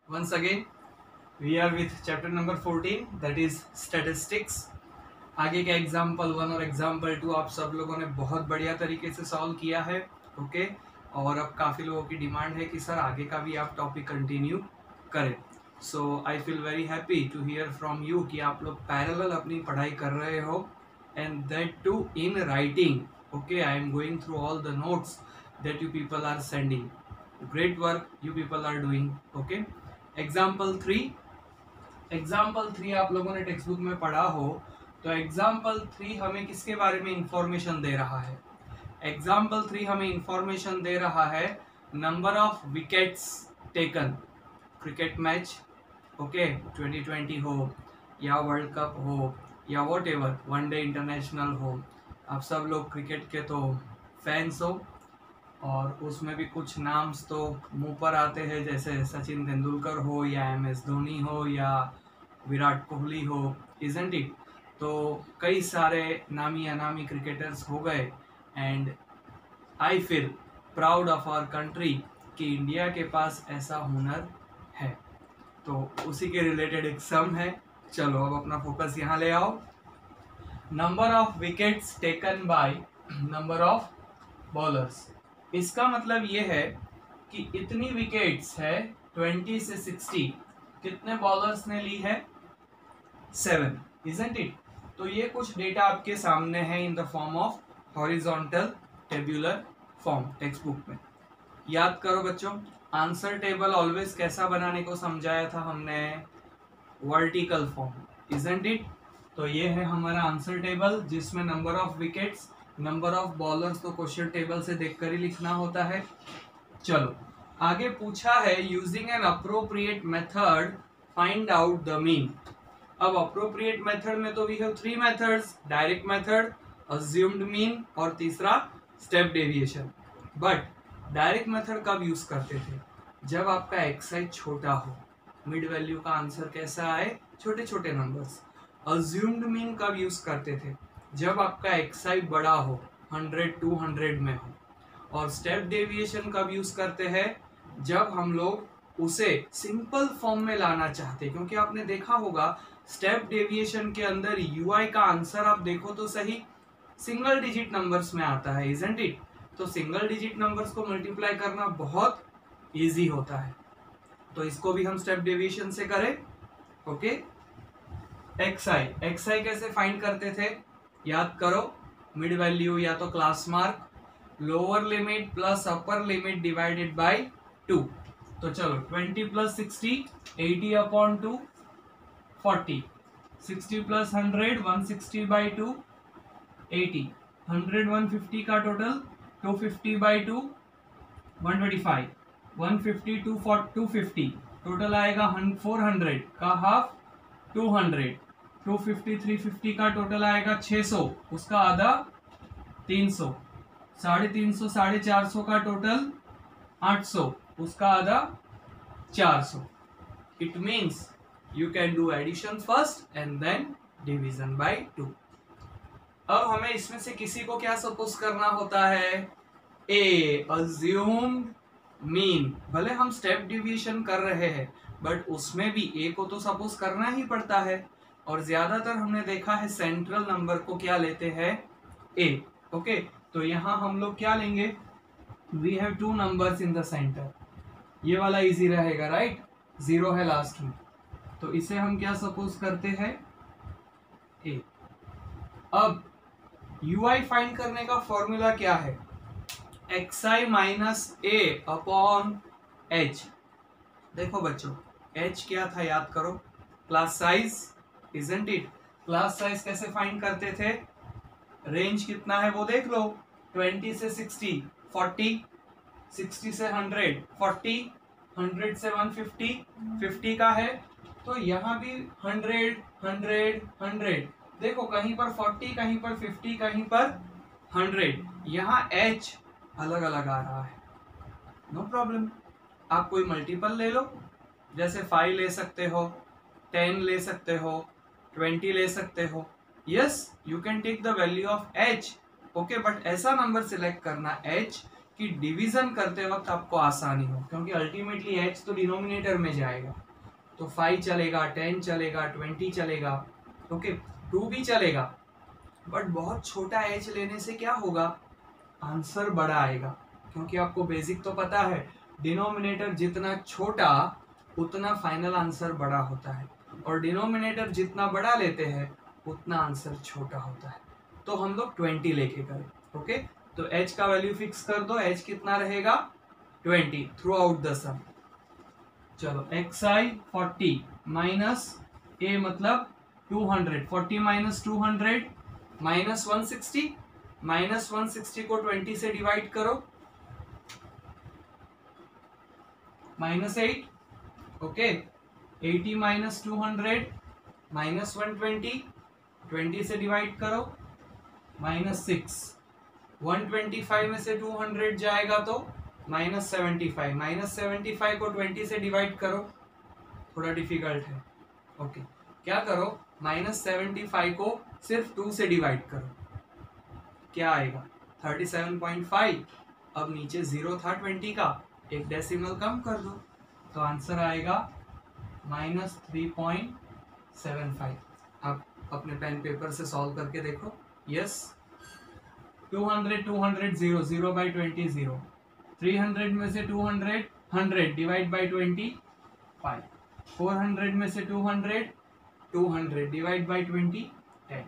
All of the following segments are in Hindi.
once again we are with chapter number 14 that is statistics। आगे का एग्जाम्पल 1 और एग्जाम्पल 2 आप सब लोगों ने बहुत बढ़िया तरीके से सॉल्व किया है। ओके और अब काफ़ी लोगों की डिमांड है कि सर आगे का भी आप टॉपिक कंटिन्यू करें। So I feel very happy to hear from you कि आप लोग पैरेलल अपनी पढ़ाई कर रहे हो and that too in writing. Okay I am going through all the notes that you people are sending. Great work you people are doing. Okay, example 3 आप लोगों ने टेक्स्ट बुक में पढ़ा हो तो एग्जाम्पल 3 हमें किसके बारे में इंफॉर्मेशन दे रहा है? एग्जाम्पल 3 हमें इंफॉर्मेशन दे रहा है number of wickets taken cricket match. Okay 2020 हो या वर्ल्ड कप हो या वॉट एवर वनडे इंटरनेशनल हो, आप सब लोग क्रिकेट के तो फैंस हो और उसमें भी कुछ नाम्स तो मुंह पर आते हैं जैसे सचिन तेंदुलकर हो या MS धोनी हो या विराट कोहली हो, इजंट इट? तो कई सारे नामी अनामी क्रिकेटर्स हो गए and I feel proud of our country कि इंडिया के पास ऐसा हुनर है। तो उसी के रिलेटेड एक सम है। चलो अब अपना फोकस यहाँ ले आओ। Number of wickets taken by number of bowlers. इसका मतलब ये है कि इतनी विकेट्स है 20 से 60, कितने बॉलर्स ने ली है? 7, इजंट इट? तो ये कुछ डेटा आपके सामने है in the form of horizontal tabular form text book में। याद करो बच्चों, आंसर टेबल ऑलवेज कैसा बनाने को समझाया था हमने? Vertical form, isn't it? तो ये है हमारा आंसर टेबल जिसमें number of wickets, number of bowlers तो क्वेश्चन टेबल से देखकर ही लिखना होता है। चलो आगे पूछा है using an appropriate method find out the mean. अब अप्रोप्रिएट मेथड में तो we have 3 methods, direct method, assumed mean और तीसरा step deviation. But direct method कब यूज करते थे? जब आपका एक्साई छोटा हो, मिड वैल्यू का आंसर कैसा आए? छोटे छोटे नंबर्स। अज्यूम्ड मीन कब यूज करते थे? जब आपका एक्साई बड़ा हो, 100 200 में हो। और स्टेप डेविएशन कब यूज करते हैं? जब हम लोग उसे सिंपल फॉर्म में लाना चाहते हैं, क्योंकि आपने देखा होगा स्टेप डेविएशन के अंदर यूआई का आंसर आप देखो तो सही सिंगल डिजिट नंबर्स में आता है, इजंट इट? तो सिंगल डिजिट नंबर्स को मल्टीप्लाई करना बहुत इजी होता है, तो इसको भी हम स्टेप डेविएशन से करें। ओके एक्साई कैसे फाइंड करते थे? याद करो, मिड वैल्यू या तो class mark, lower limit plus upper limit divided by 2। तो चलो 20 प्लस 60 80 अपॉन 2 40, 60 प्लस 100 160 बाई 2 80, 100 150 का टोटल 250 बाई 2 125, 150 250 टोटल आएगा 400 का हाफ 200, 250 350 का टोटल आएगा 600, उसका आधा 300, 350 450 का टोटल 800, उसका आधा 400। It means you can do addition first and then division by 2। अब हमें इसमें से किसी को क्या सपोज करना होता है? ए अज्यूम्ड मीन। भले हम स्टेप डिवीजन कर रहे हैं बट उसमें भी ए को तो सपोज करना ही पड़ता है, और ज्यादातर हमने देखा है सेंट्रल नंबर को क्या लेते हैं? ए। ओके तो यहाँ हम लोग क्या लेंगे? We have 2 numbers in the centre. ये वाला इजी रहेगा, राइट? 0 है लास्ट में, तो इसे हम क्या सपोज करते हैं? ए। अब यूआई फाइंड करने का फॉर्मूला क्या है? एक्सआई माइनस ए अपॉन एच। देखो बच्चों एच क्या था याद करो? Class size, isn't it? Class size कैसे फाइंड करते थे? रेंज कितना है वो देख लो, 20 से 60 40, 60 से 100 40, 100 से 150 50 का है, तो यहाँ भी 100 100 100। देखो कहीं पर 40 कहीं पर 50 कहीं पर 100। यहाँ एच अलग अलग आ रहा है, नो प्रॉब्लम। आप कोई मल्टीपल ले लो, जैसे 5 ले सकते हो, 10 ले सकते हो, 20 ले सकते हो। Yes you can take the value of H. Okay but ऐसा नंबर सिलेक्ट करना एच कि डिवीजन करते वक्त आपको आसानी हो, क्योंकि अल्टीमेटली h तो डिनोमिनेटर में जाएगा, तो 5 चलेगा, 10 चलेगा, 20 चलेगा, ओके 2 भी चलेगा, बट बहुत छोटा h लेने से क्या होगा, आंसर बड़ा आएगा, क्योंकि आपको बेसिक तो पता है डिनोमिनेटर जितना छोटा उतना फाइनल आंसर बड़ा होता है, और डिनोमिनेटर जितना बड़ा लेते हैं उतना आंसर छोटा होता है। तो हम लोग 20 लेके करें, ओके। तो h का वैल्यू फिक्स कर दो, h कितना रहेगा 20 थ्रू आउट द सम। चलो xi 40 माइनस a मतलब 200, 40 माइनस 200 माइनस 160, माइनस 160 को 20 से डिवाइड करो, माइनस 8, ओके 80 माइनस 200 माइनस 120, 20 से डिवाइड करो, माइनस 6, 125 में से 200 जाएगा तो माइनस 75, माइनस 75 को 20 से डिवाइड करो, थोड़ा डिफिकल्ट है, ओके क्या करो, माइनस 75 को सिर्फ 2 से डिवाइड करो, क्या आएगा 37.5। अब नीचे 0 था 20 का, एक डेसिमल कम कर दो, तो आंसर आएगा माइनस 3.75। आप अपने पेन पेपर से सॉल्व करके देखो, यस 200 200 0 0 बाई 20 0, 300 में से 200 100 डिवाइड बाई 20 5, 400 में से 200 200 डिवाइड बाई 20 10।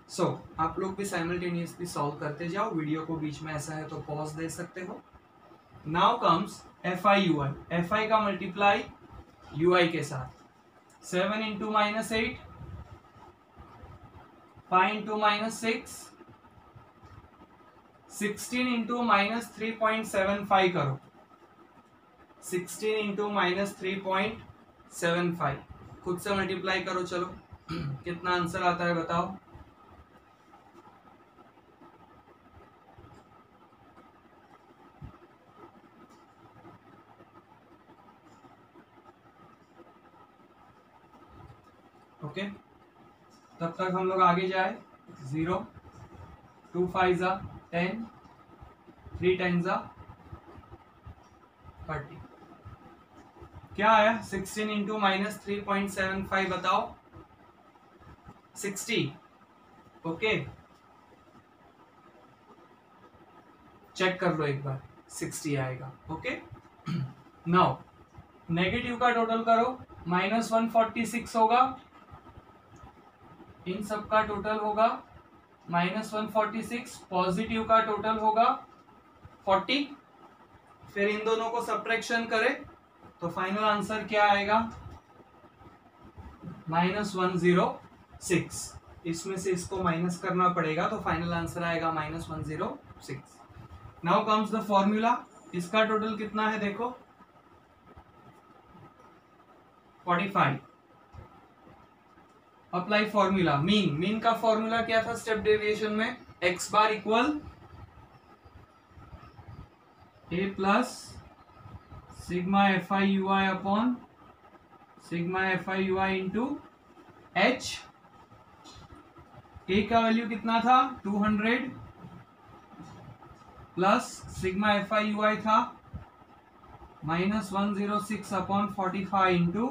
सो आप लोग भी साइमल्टेनियसली सॉल्व करते जाओ, वीडियो को बीच में ऐसा है तो पॉज दे सकते हो। Now comes fi ui, fi का मल्टीप्लाई ui के साथ, 7 into minus 8, 5 into minus 6, 16 into minus 3.75 करो, 16 इंटू माइनस 3.75 खुद से मल्टीप्लाई करो, चलो कितना आंसर आता है बताओ। ओके तब तक हम लोग आगे जाए, 0 2 5 10, 3 10 30, क्या आया 16 इंटू माइनस 3.75 बताओ, 60, ओके चेक कर लो एक बार, 60 आएगा, ओके। नाउ नेगेटिव का टोटल करो, माइनस 146 होगा, इन सब का टोटल होगा माइनस 146, पॉजिटिव का टोटल होगा 40, फिर इन दोनों को सब्ट्रैक्शन करें तो फाइनल आंसर क्या आएगा माइनस 106, इसमें से इसको माइनस करना पड़ेगा तो फाइनल आंसर आएगा minus 106। Now comes the formula, इसका टोटल कितना है देखो 45। अप्लाई फॉर्मूला, मीन का फॉर्मूला क्या था स्टेप डेविएशन में, x bar equal a plus sigma fi ui upon sigma fi ui into h। a का वैल्यू कितना था 200 प्लस सिग्मा fi ui था माइनस 106 अपॉन 45 इंटू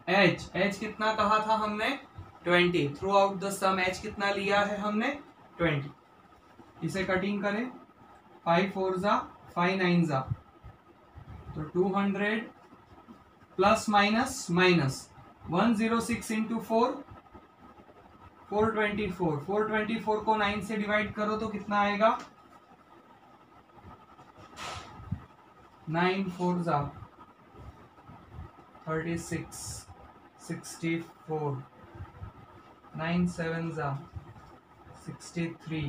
h कितना कहा था हमने 20, throughout the sum h कितना लिया है हमने 20। इसे कटिंग करें, 5 4 जा 5 9 जा, तो 200 प्लस माइनस माइनस 106 इंटू 4 424, 424 को 9 से डिवाइड करो तो कितना आएगा 9 4 जा 36, 64, 9 7 जा 63,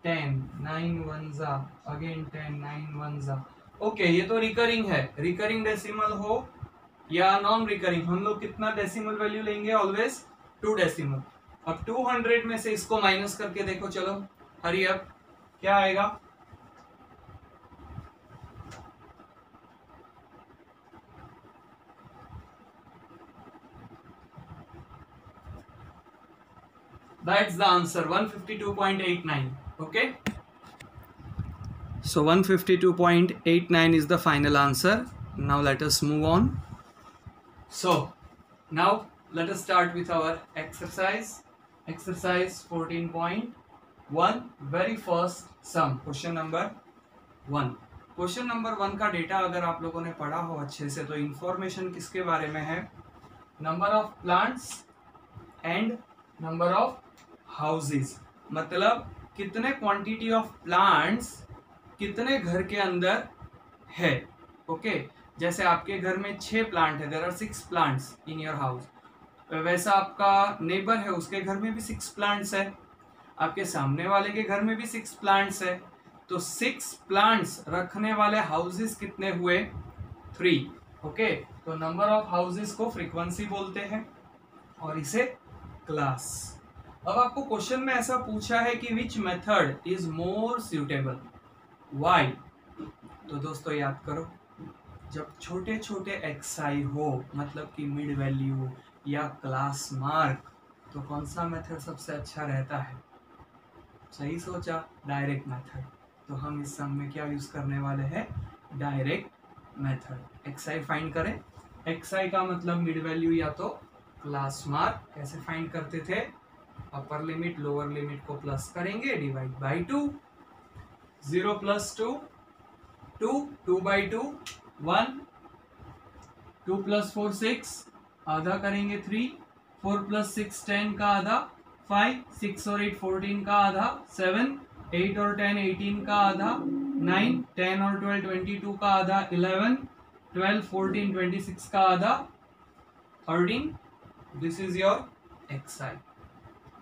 10, 9 1 जा अगेन 10, 9 1 जा। ओके ये तो रिकरिंग है, रिकरिंग डेसिमल हो या नॉन रिकरिंग, हम लोग कितना डेसिमल वैल्यू लेंगे ऑलवेज 2 डेसिमल। अब 200 में से इसको माइनस करके देखो, चलो हरी अप, क्या आएगा That's the answer 152.89, okay। So 152.89 is the final answer. Now let us move on. So now let us start with our exercise. Exercise 14.1, very first sum, question number 1. Question number 1 का डेटा अगर आप लोगों ने पढ़ा हो अच्छे से तो इंफॉर्मेशन किसके बारे में है? Number of plants and number of houses, मतलब कितने क्वांटिटी ऑफ प्लांट्स कितने घर के अंदर है. ओके, जैसे आपके घर में 6 प्लांट है, there are 6 plants in your house. वैसा आपका नेबर है, उसके घर में भी 6 प्लांट्स है, आपके सामने वाले के घर में भी 6 प्लांट्स है. तो 6 प्लांट्स रखने वाले हाउसेस कितने हुए? 3. ओके, तो नंबर ऑफ हाउसेस को फ्रीक्वेंसी बोलते हैं और इसे क्लास. अब आपको क्वेश्चन में ऐसा पूछा है कि which method is more suitable, why? तो दोस्तों याद करो, जब छोटे छोटे एक्सआई हो, मतलब कि मिड वैल्यू या क्लास मार्क, तो कौन सा मेथड सबसे अच्छा रहता है? सही सोचा, डायरेक्ट मेथड. तो हम इस सम में क्या यूज करने वाले हैं? Direct method. एक्सआई फाइंड करें. एक्सआई का मतलब मिड वैल्यू या तो क्लास मार्क. कैसे फाइंड करते थे? अपर लिमिट लोअर लिमिट को प्लस करेंगे, divide by 2. 0 plus 2 2, 2 by 2 1, 2 plus 4 6, आधा करेंगे 3, 4 प्लस 6 10 का आधा 5, 6 और 8 14 का आधा 7, 8 और 10 18 का आधा 9, 10 और 12 22 का आधा 11, 12 14 26 का आधा 13. This is your xi.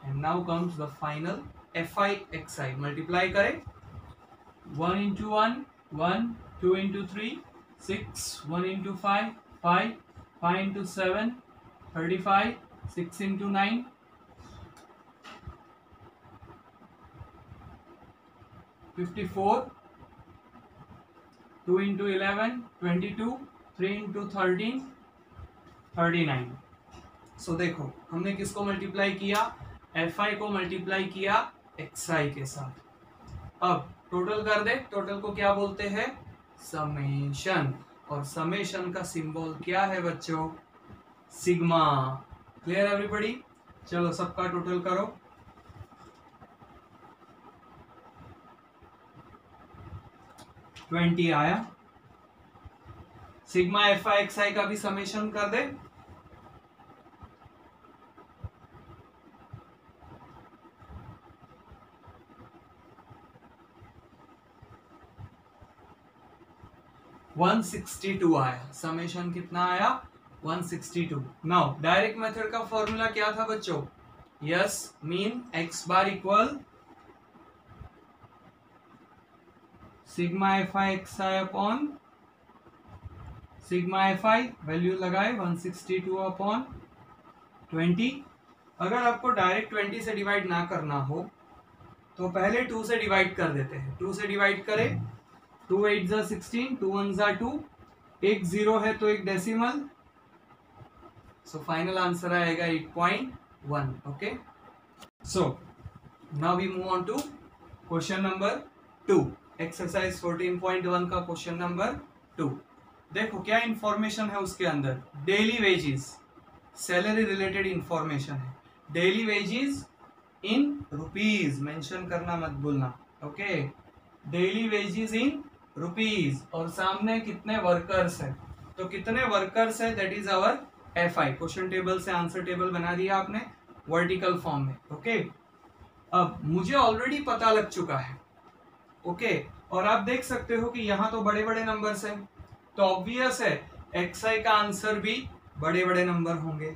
And now comes the final fi xi. Multiply करें. 1 into 1 1, 2 into 3 6, 1 into 5 5, 5 into 7 35, 6 into 9 54, 2 into 11 22, 3 into 13 39. सो देखो, हमने किसको मल्टीप्लाई किया? fi को मल्टीप्लाई किया xi के साथ. अब टोटल कर दे. टोटल को क्या बोलते हैं? समेशन. और समेशन का सिंबल क्या है बच्चों? सिग्मा. Clear everybody? चलो सबका टोटल करो. ट्वेंटी आया. सिग्मा fi xi का भी समेशन कर दे. वन 162 आया. समेशन कितना आया? 162. नाउ डायरेक्ट मेथड का फॉर्मूला क्या था बच्चों? Yes, mean x bar equal sigma fi xi upon sigma fi. Value लगाए 162 अपॉन 20. अगर आपको डायरेक्ट 20 से डिवाइड ना करना हो तो पहले 2 से डिवाइड कर देते हैं. 2 से डिवाइड करें. 2 8 जा 16, 2 1 जा 2, एक 0 है तो एक डेसिमल. सो फाइनल आंसर आएगा 8.1. Okay, so now we move on to question number 2. Exercise 14.1 का क्वेश्चन नंबर 2. देखो क्या इंफॉर्मेशन है उसके अंदर. Daily wages, salary related information है. Daily wages in rupees, mention करना मत भूलना. Okay, daily wages in rupees. और सामने कितने वर्कर्स है, तो कितने वर्कर्स है, that is our fi. Question table से आंसर टेबल बना दिया आपने वर्टिकल फॉर्म में. ओके, अब मुझे ऑलरेडी पता लग चुका है. ओके, और आप देख सकते हो कि यहाँ तो बड़े बड़े नंबर्स हैं, तो ऑब्वियस है xi का आंसर भी बड़े बड़े नंबर होंगे.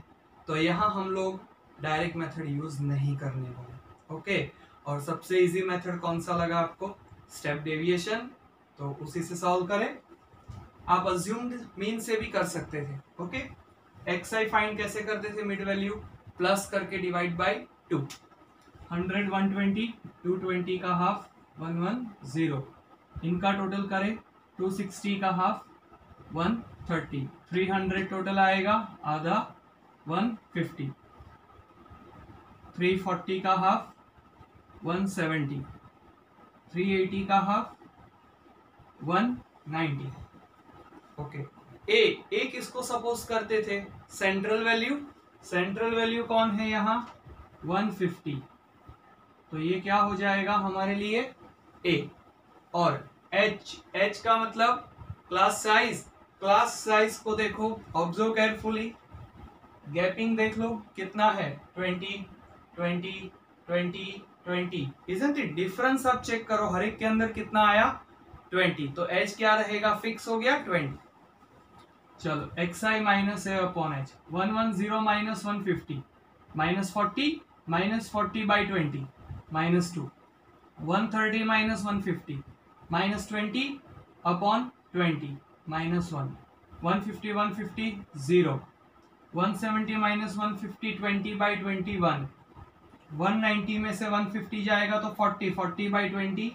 तो यहाँ हम लोग डायरेक्ट मेथड यूज नहीं करने वाले. ओके, और सबसे इजी मेथड कौन सा लगा आपको? Step deviation. तो उसी से सॉल्व करें. आप अज्यूम्ड मीन से भी कर सकते थे. ओके, xi फाइंड कैसे करते थे? मिड वैल्यू प्लस करके डिवाइड बाय 2. 100 120, 220 का हाफ 110. इनका टोटल करें. 260 का हाफ 130. 300 टोटल आएगा, आधा 150. 340 का हाफ 170. 380 का हाफ 190। ओके, ए किसको सपोज करते थे? सेंट्रल वैल्यू कौन है यहाँ? 150। तो ये क्या हो जाएगा हमारे लिए? ए। और एच का मतलब क्लास साइज को देखो, ऑब्जर्व केयरफुली, गैपिंग देख लो कितना है? 20 20 20 20। Isn't it? डिफरेंस आप चेक करो, हर एक के अंदर कितना आया? 20। तो एच क्या रहेगा? फिक्स हो गया 20। चलो xi minus A upon H, 110 minus 150 minus 40 by 20 minus 2, 130 minus 150 minus 20 upon 20 minus 1, 150 0, 170 minus 150 20 by 21, 190 में से 150 जाएगा तो 40 बाई 22।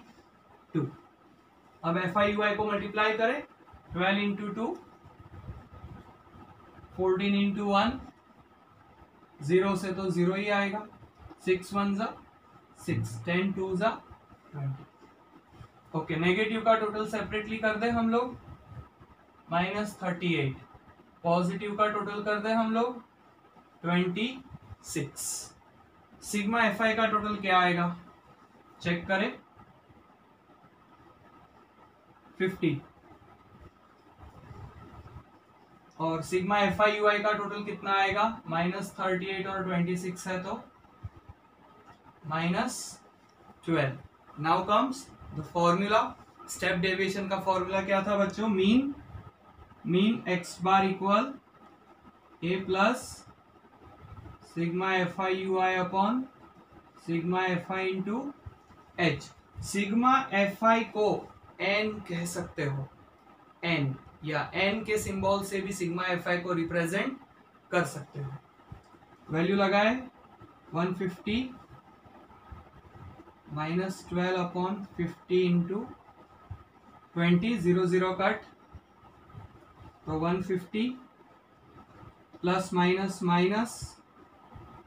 अब एफ आई यू आई को मल्टीप्लाई करें, 12 इंटू 2, 14 इंटू 1, 0 से तो 0 ही आएगा, 6 1 जा 6, 10 2 जा 20। ओके, नेगेटिव का टोटल सेपरेटली कर दे हम लोग, -38। पॉजिटिव का टोटल कर दे हम लोग 26। सिग्मा एफ आई का टोटल क्या आएगा? चेक करें, 50। और सिग्मा एफ आई यू आई का टोटल कितना आएगा? -38 और 26 है तो -12। Now comes the formula. Step deviation का फॉर्मूला क्या था बच्चों? Mean x bar equal A plus sigma F I you I upon sigma F I into H. Sigma F I को एन कह सकते हो, एन, या एन के सिंबल से भी सिग्मा एफ आई को रिप्रेजेंट कर सकते हो। वैल्यू लगाए, 150 माइनस 12 अपॉन 50 इंटू 20, 0 0 कट, तो 150 प्लस माइनस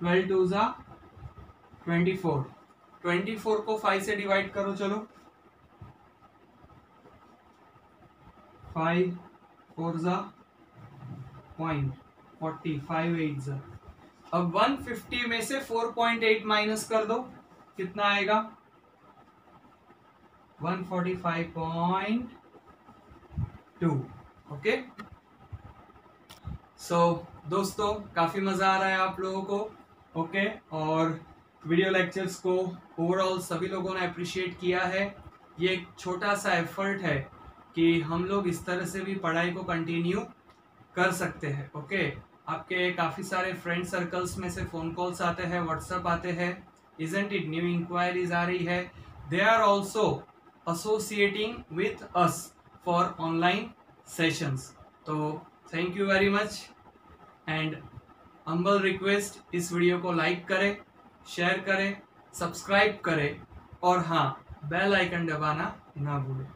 12 टू जा 24। 24 को 5 से डिवाइड करो, चलो, 5 4 जा 0.40, 5 8 जा। अब 150 में से 4.8 माइनस कर दो, कितना आएगा? 145.2। ओके, सो दोस्तों काफी मजा आ रहा है आप लोगों को। ओके, और वीडियो लेक्चर्स को ओवरऑल सभी लोगों ने अप्रिशिएट किया है। ये एक छोटा सा एफर्ट है कि हम लोग इस तरह से भी पढ़ाई को कंटिन्यू कर सकते हैं। ओके, आपके काफ़ी सारे फ्रेंड सर्कल्स में से फ़ोन कॉल्स आते हैं, व्हाट्सएप आते हैं, इजंट इट, न्यू इंक्वायरीज आ रही है। They are also associating with us for online sessions. तो thank you very much and humble request, इस वीडियो को लाइक करें, शेयर करें, सब्सक्राइब करें और हाँ, बेल आइकन दबाना ना भूलें।